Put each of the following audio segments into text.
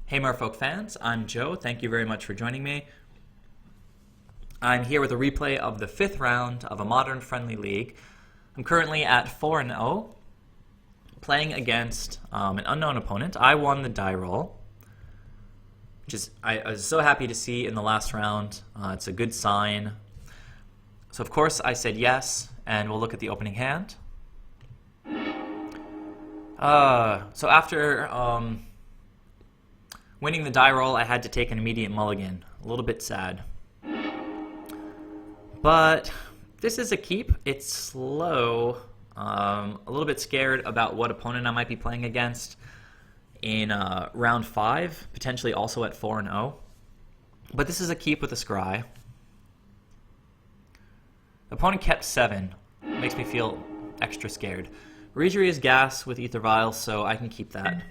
Hey Merfolk fans, I'm Joe. Thank you very much for joining me. I'm here with a replay of the 5th round of a Modern Friendly League. I'm currently at 4-0, playing against an unknown opponent. I won the die roll, which is I was so happy to see in the last round. It's a good sign. So of course I said yes, and we'll look at the opening hand. So after winning the die roll, I had to take an immediate mulligan. A little bit sad. But this is a keep. It's slow. A little bit scared about what opponent I might be playing against in round 5, potentially also at 4-0. But this is a keep with a scry. The opponent kept 7. Makes me feel extra scared. Reejerey is gas with AEther Vial, so I can keep that.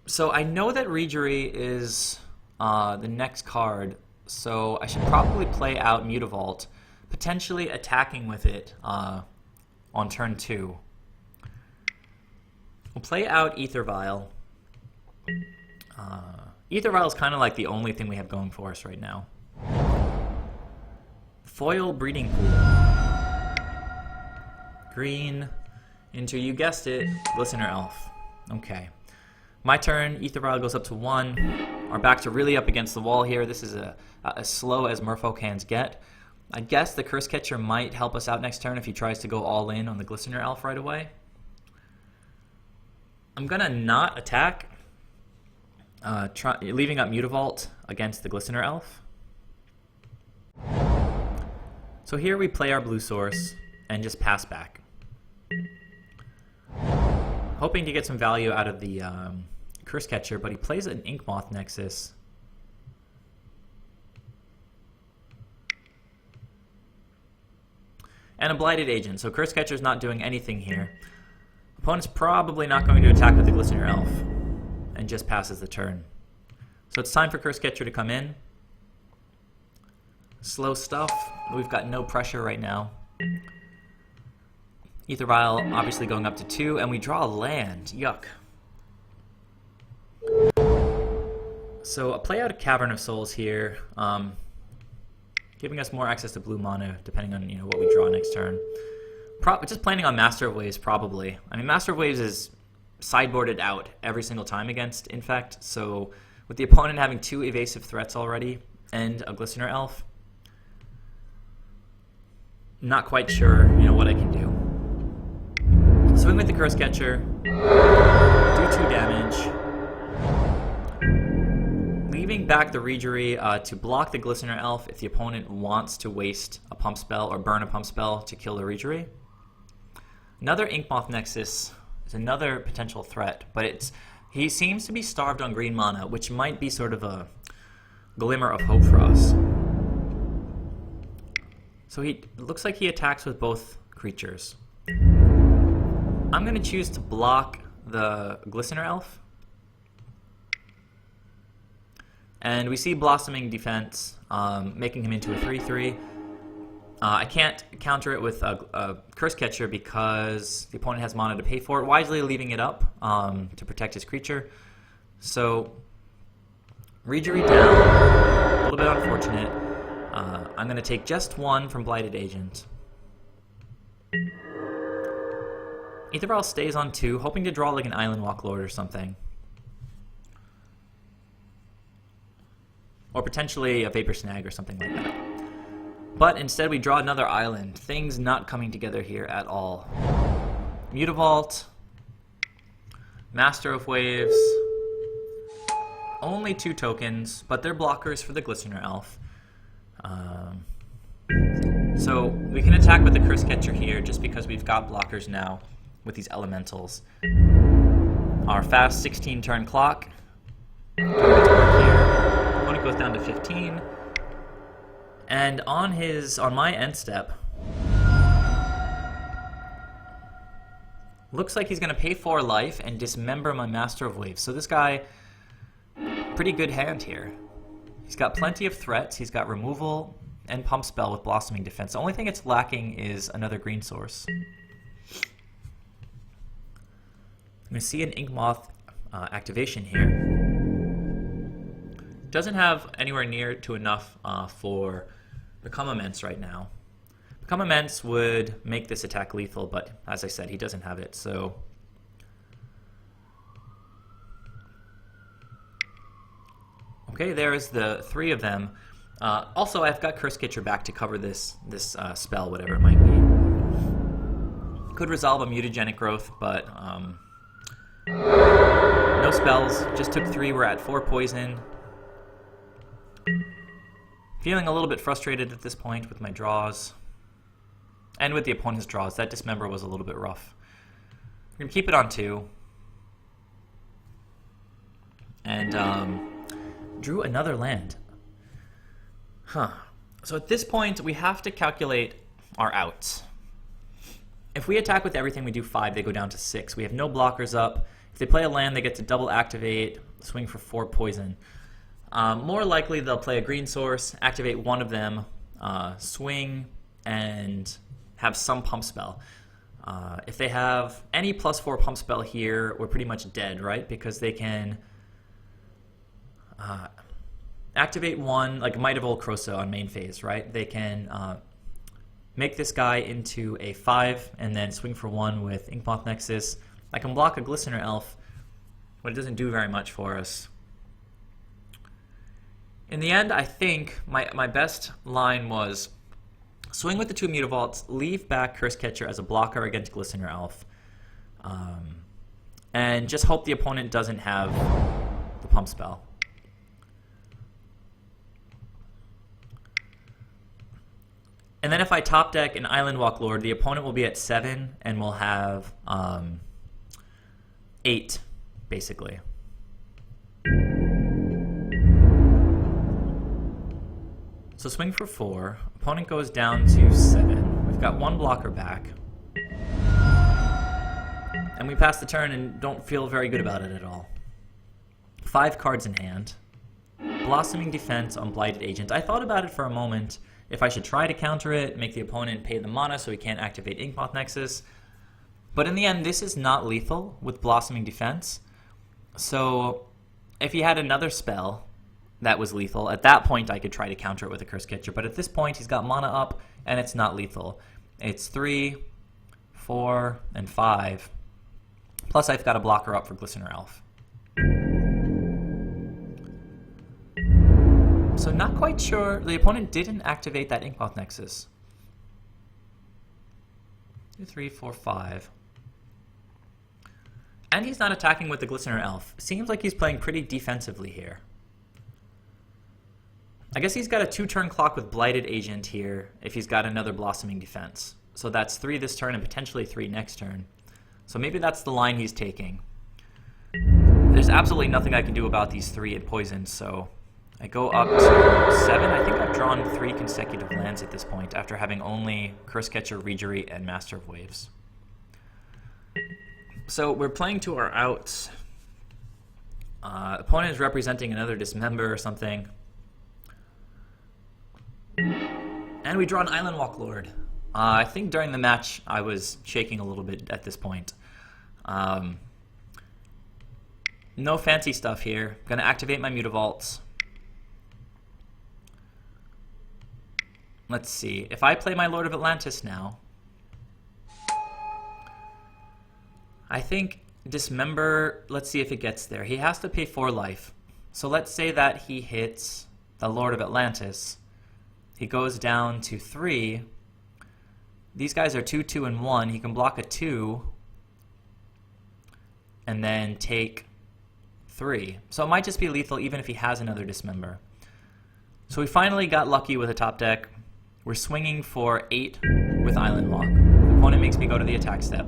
So I know that Reejerey is the next card, so I should probably play out Mutavault, potentially attacking with it on turn 2. We'll play out AEther Vial. AEther Vial is kind of like the only thing we have going for us right now. Foil Breeding Pool. Green into, you guessed it, Glistener Elf. Okay. My turn, AEther Vial goes up to 1. Our backs are really up against the wall here. This is as slow as Merfolk hands get. I guess the Cursecatcher might help us out next turn if he tries to go all in on the Glistener Elf right away. I'm going to not attack, leaving up Mutavault against the Glistener Elf. So here we play our blue source and just pass back. Hoping to get some value out of the Cursecatcher, but he plays an Inkmoth Nexus. And a Blighted Agent, so Cursecatcher's not doing anything here. Opponent's probably not going to attack with the Glistener Elf, and just passes the turn. So it's time for Cursecatcher to come in. Slow stuff. We've got no pressure right now. AEther Vial obviously going up to 2, and we draw a land. Yuck. So a play out of Cavern of Souls here, giving us more access to blue mana depending on what we draw next turn. Just planning on Master of Waves probably. I mean, Master of Waves is sideboarded out every single time against Infect, so with the opponent having 2 evasive threats already and a Glistener Elf, not quite sure what I can do. Swing with the Cursecatcher, do 2 damage, leaving back the Reejerey to block the Glistener Elf if the opponent wants to waste a pump spell or burn a pump spell to kill the Reejerey. Another Inkmoth Nexus is another potential threat, but he seems to be starved on green mana, which might be sort of a glimmer of hope for us. So it looks like he attacks with both creatures. I'm going to choose to block the Glistener Elf. And we see Blossoming Defense, making him into a 3/3. I can't counter it with a Cursecatcher because the opponent has mana to pay for it, wisely leaving it up to protect his creature. So, Reejerey down, a little bit unfortunate. I'm going to take just 1 from Blighted Agent. AEther Vial stays on 2, hoping to draw like an Island Walk Lord or something. Or potentially a Vapor Snag or something like that. But instead we draw another island. Things not coming together here at all. Mutavault. Master of Waves. Only 2 tokens, but they're blockers for the Glistener Elf. So we can attack with the Cursecatcher here just because we've got blockers now with these elementals. Our fast 16 turn clock. Opponent goes down to 15. And on my end step, looks like he's going to pay 4 life and dismember my Master of Waves. So this guy, pretty good hand here. He's got plenty of threats. He's got removal and pump spell with Blossoming Defense. The only thing it's lacking is another green source. going to see an Inkmoth activation here. Doesn't have anywhere near to enough for Become Immense right now. Become Immense would make this attack lethal, but as I said, he doesn't have it, so... Okay, there's the 3 of them. Also, I've got Cursecatcher back to cover this spell, whatever it might be. Could resolve a mutagenic growth, but no spells. Just took 3. We're at 4 poison. Feeling a little bit frustrated at this point with my draws. And with the opponent's draws. That Dismember was a little bit rough. We're going to keep it on 2. And drew another land. Huh. So at this point, we have to calculate our outs. If we attack with everything, we do 5, they go down to 6. We have no blockers up. If they play a land, they get to double activate, swing for 4 poison. More likely, they'll play a green source, activate one of them, swing, and have some pump spell. If they have any +4 pump spell here, we're pretty much dead, right? Because they can activate one, like Might of Old Croso on main phase, right? They can make this guy into a 5 and then swing for 1 with Inkmoth Nexus. I can block a Glistener Elf, but it doesn't do very much for us. In the end, I think my best line was swing with the 2 Mutavaults, leave back Cursecatcher as a blocker against Glistener Elf, and just hope the opponent doesn't have the pump spell. And then if I top deck an Island Walk Lord, the opponent will be at 7 and will have 8, basically. So swing for 4. Opponent goes down to 7. We've got 1 blocker back. And we pass the turn and don't feel very good about it at all. 5 cards in hand. Blossoming Defense on Blighted Agent. I thought about it for a moment. If I should try to counter it, make the opponent pay the mana so he can't activate Inkmoth Nexus. But in the end, this is not lethal with Blossoming Defense. So if he had another spell that was lethal, at that point I could try to counter it with a Cursecatcher. But at this point, he's got mana up, and it's not lethal. It's 3, 4, and 5. Plus I've got a blocker up for Glistener Elf. So not quite sure. The opponent didn't activate that Inkmoth Nexus. 2, 3, 4, 5. And he's not attacking with the Glistener Elf. Seems like he's playing pretty defensively here. I guess he's got a 2-turn clock with Blighted Agent here if he's got another Blossoming Defense. So that's 3 this turn and potentially 3 next turn. So maybe that's the line he's taking. There's absolutely nothing I can do about these 3 at poison, so I go up to 7. I think I've drawn 3 consecutive lands at this point after having only Cursecatcher, Reejerey, and Master of Waves. So we're playing to our outs. Opponent is representing another Dismember or something. And we draw an Island Walk Lord. I think during the match I was shaking a little bit at this point. No fancy stuff here. Gonna activate my Mutavaults. Let's see. If I play my Lord of Atlantis now, I think Dismember, let's see if it gets there. He has to pay 4 life. So let's say that he hits the Lord of Atlantis. He goes down to 3. These guys are 2, 2, and 1. He can block a 2 and then take 3. So it might just be lethal even if he has another Dismember. So we finally got lucky with a top deck. We're swinging for 8 with Island Walk. The opponent makes me go to the attack step.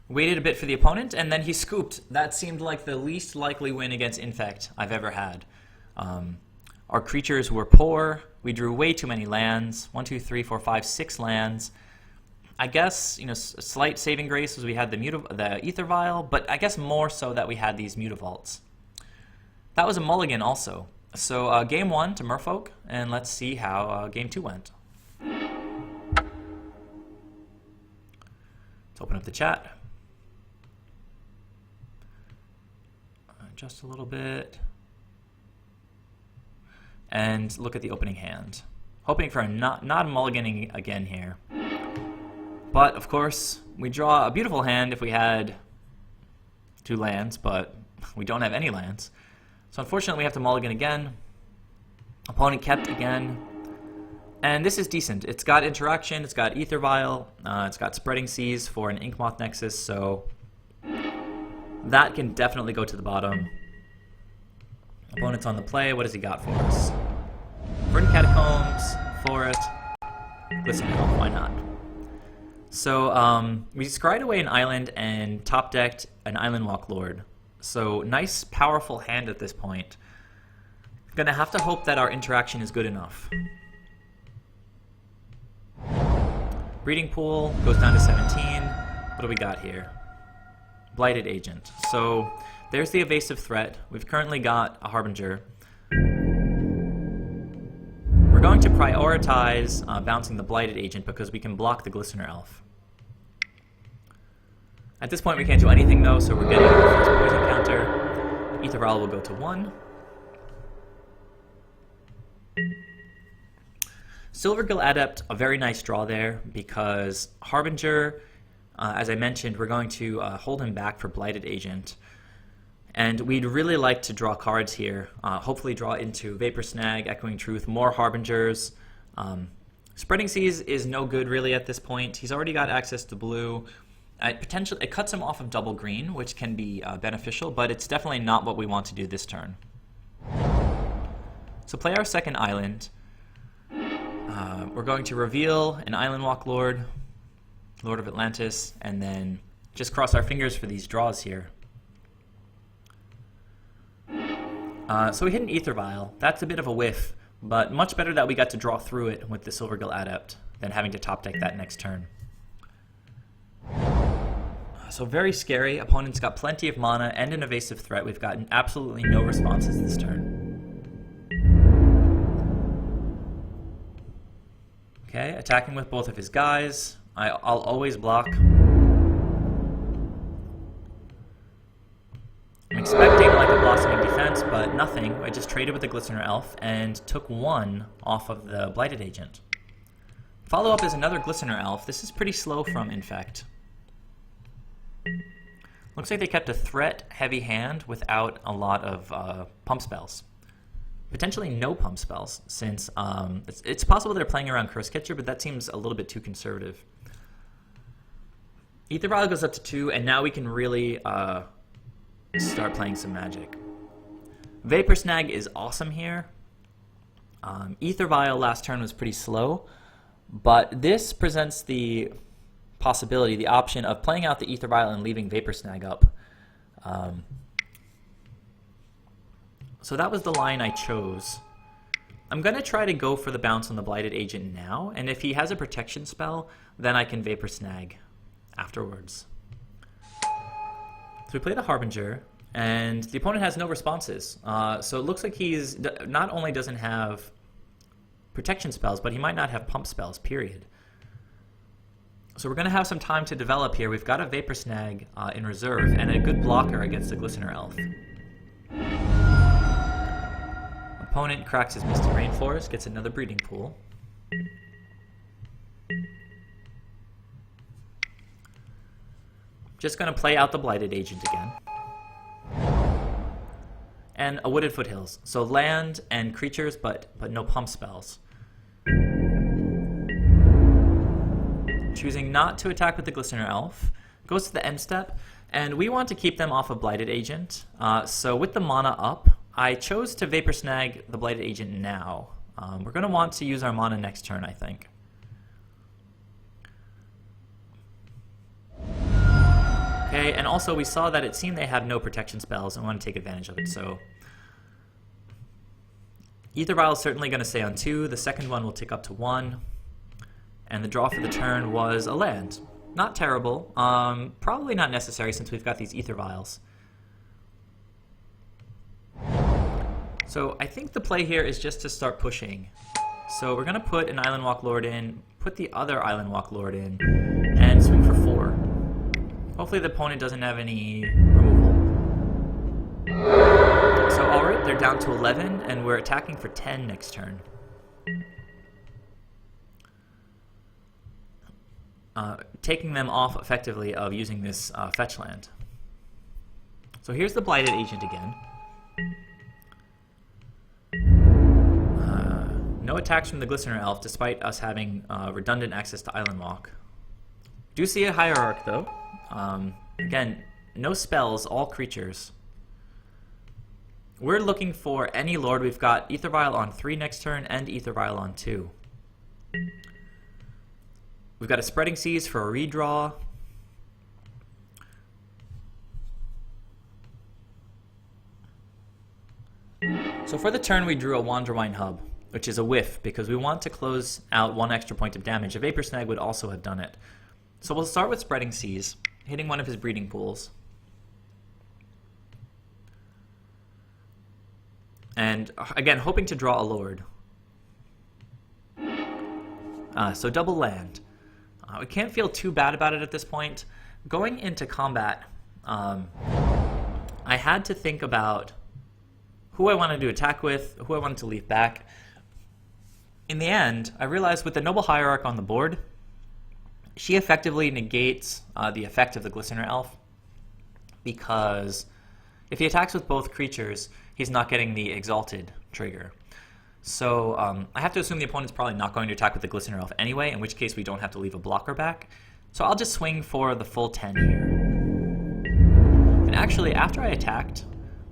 Waited a bit for the opponent, and then he scooped. That seemed like the least likely win against Infect I've ever had. Our creatures were poor. We drew way too many lands. 1, 2, 3, 4, 5, 6 lands. I guess, a slight saving grace was we had the AEther Vial, but I guess more so that we had these Mutavaults. That was a mulligan also. So game 1 to Merfolk, and let's see how game 2 went. Let's open up the chat. Just a little bit. And look at the opening hand. Hoping for a not mulliganing again here. But, of course, we draw a beautiful hand if we had 2 lands, but we don't have any lands. So unfortunately we have to mulligan again. Opponent kept again. And this is decent. It's got interaction, it's got Aether Vial, it's got Spreading Seas for an Inkmoth Nexus, so that can definitely go to the bottom. Opponent's on the play. What has he got for us? Verdant Catacombs, Forest, Glistening Elf, why not? So we scryed away an island and top decked an Island Walk Lord. So nice, powerful hand at this point. Gonna have to hope that our interaction is good enough. Breeding Pool goes down to 17. What do we got here? Blighted Agent. So there's the evasive threat. We've currently got a Harbinger. We're going to prioritize bouncing the Blighted Agent because we can block the Glistener Elf. At this point we can't do anything though, so we're getting a poison counter. Aether Vial will go to 1. Silvergill Adept, a very nice draw there because Harbinger, as I mentioned, we're going to hold him back for Blighted Agent. And we'd really like to draw cards here, hopefully draw into Vapor Snag, Echoing Truth, more Harbingers. Spreading Seas is no good really at this point. He's already got access to blue. It cuts him off of double green, which can be beneficial, but it's definitely not what we want to do this turn. So play our second island. We're going to reveal an Island Walk Lord, Lord of Atlantis, and then just cross our fingers for these draws here. So we hit an Aether Vial. That's a bit of a whiff, but much better that we got to draw through it with the Silvergill Adept than having to top deck that next turn. So very scary. Opponent's got plenty of mana and an evasive threat. We've gotten absolutely no responses this turn. Okay, attacking with both of his guys. I'll always block. I'm expecting like a Blossoming Defense, but nothing. I just traded with the Glistener Elf and took 1 off of the Blighted Agent. Follow-up is another Glistener Elf. This is pretty slow from Infect. Looks like they kept a threat-heavy hand without a lot of pump spells. Potentially no pump spells, since it's possible they're playing around Cursecatcher, but that seems a little bit too conservative. Aether Vial goes up to 2, and now we can really start playing some Magic. Vapor Snag is awesome here. Aether Vial last turn was pretty slow, but this presents the possibility, the option of playing out the Aether Vial and leaving Vapor Snag up. So that was the line I chose. I'm going to try to go for the bounce on the Blighted Agent now, and if he has a protection spell, then I can Vapor Snag afterwards. So we play the Harbinger, and the opponent has no responses. So it looks like he's not only doesn't have protection spells, but he might not have pump spells, period. So we're going to have some time to develop here. We've got a Vapor Snag in reserve, and a good blocker against the Glistener Elf. Opponent cracks his Misty Rainforest, gets another Breeding Pool. Just going to play out the Blighted Agent again. And a Wooded Foothills. So land and creatures, but no pump spells. Choosing not to attack with the Glistener Elf. Goes to the end step. And we want to keep them off of Blighted Agent. So with the mana up, I chose to Vapor Snag the Blighted Agent now. We're going to want to use our mana next turn, I think. Okay, and also we saw that it seemed they have no protection spells and want to take advantage of it, so... Aether Vial is certainly going to stay on 2, the second one will tick up to 1, and the draw for the turn was a land. Not terrible, probably not necessary since we've got these Aether Vials. So I think the play here is just to start pushing. So we're going to put an Island Walk Lord in, put the other Island Walk Lord in, and swing for 4. Hopefully the opponent doesn't have any removal. So alright, they're down to 11, and we're attacking for 10 next turn. Taking them off effectively of using this fetch land. So here's the Blighted Agent again. No attacks from the Glistener Elf, despite us having redundant access to Island Walk. Do see a Hierarch, though. Again, no spells, all creatures. We're looking for any Lord. We've got Aether Vial on 3 next turn and Aether Vial on 2. We've got a Spreading Seas for a redraw. So for the turn, we drew a Wanderwine Hub, which is a whiff, because we want to close out 1 extra point of damage. A Vapor Snag would also have done it. So we'll start with Spreading Seas, hitting one of his breeding pools. And again, hoping to draw a Lord. So double land. We can't feel too bad about it at this point. Going into combat, I had to think about who I wanted to attack with, who I wanted to leave back. In the end, I realized with the Noble Hierarch on the board, she effectively negates the effect of the Glistener Elf, because if he attacks with both creatures, he's not getting the Exalted trigger. So I have to assume the opponent's probably not going to attack with the Glistener Elf anyway, in which case we don't have to leave a blocker back. So I'll just swing for the full 10 here. And actually, after I attacked,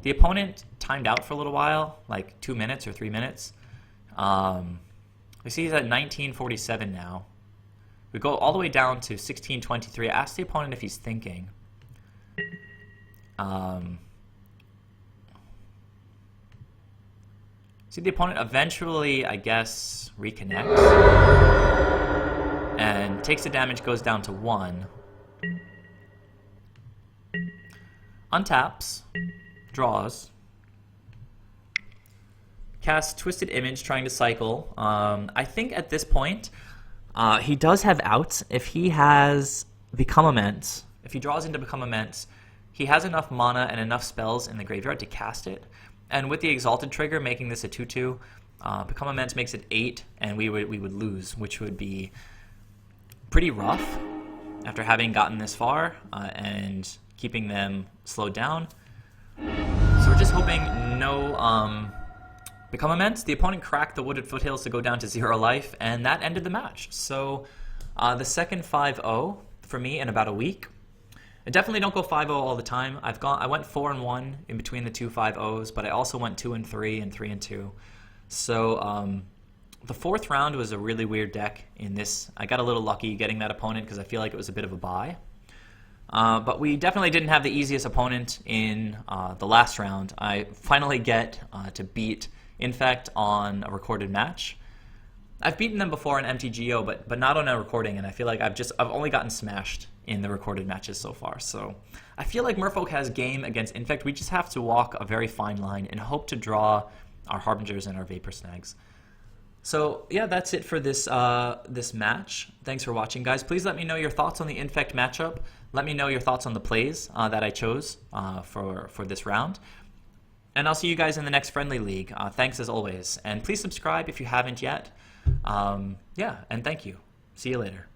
the opponent timed out for a little while, like 2 minutes or 3 minutes. We see he's at 1947 now. We go all the way down to 1623. I asked the opponent if he's thinking. See, the opponent eventually, I guess, reconnects. And takes the damage, goes down to 1. Untaps. Draws. Casts Twisted Image, trying to cycle. I think at this point, he does have outs. If he has Become Immense, if he draws into Become Immense, he has enough mana and enough spells in the graveyard to cast it. And with the Exalted trigger, making this a 2/2, Become Immense makes it 8, and we would lose, which would be pretty rough after having gotten this far and keeping them slowed down. So we're just hoping no Become Immense. The opponent cracked the Wooded Foothills to go down to 0 life, and that ended the match. So the second 5-0 for me in about a week. I definitely don't go 5-0 all the time. I went 4-1 in between the 2 5-0s, but I also went 2-3 and 3-2. So the 4th round was a really weird deck in this. I got a little lucky getting that opponent because I feel like it was a bit of a bye. But we definitely didn't have the easiest opponent in the last round. I finally get to beat Infect on a recorded match. I've beaten them before in MTGO, but not on a recording, and I feel like I've only gotten smashed in the recorded matches so far. So I feel like Merfolk has game against Infect. We just have to walk a very fine line and hope to draw our Harbingers and our Vapor Snags. So yeah, that's it for this this match. Thanks for watching, guys. Please let me know your thoughts on the Infect matchup. Let me know your thoughts on the plays that I chose for this round. And I'll see you guys in the next Friendly League. Thanks as always. And please subscribe if you haven't yet. Yeah, and thank you. See you later.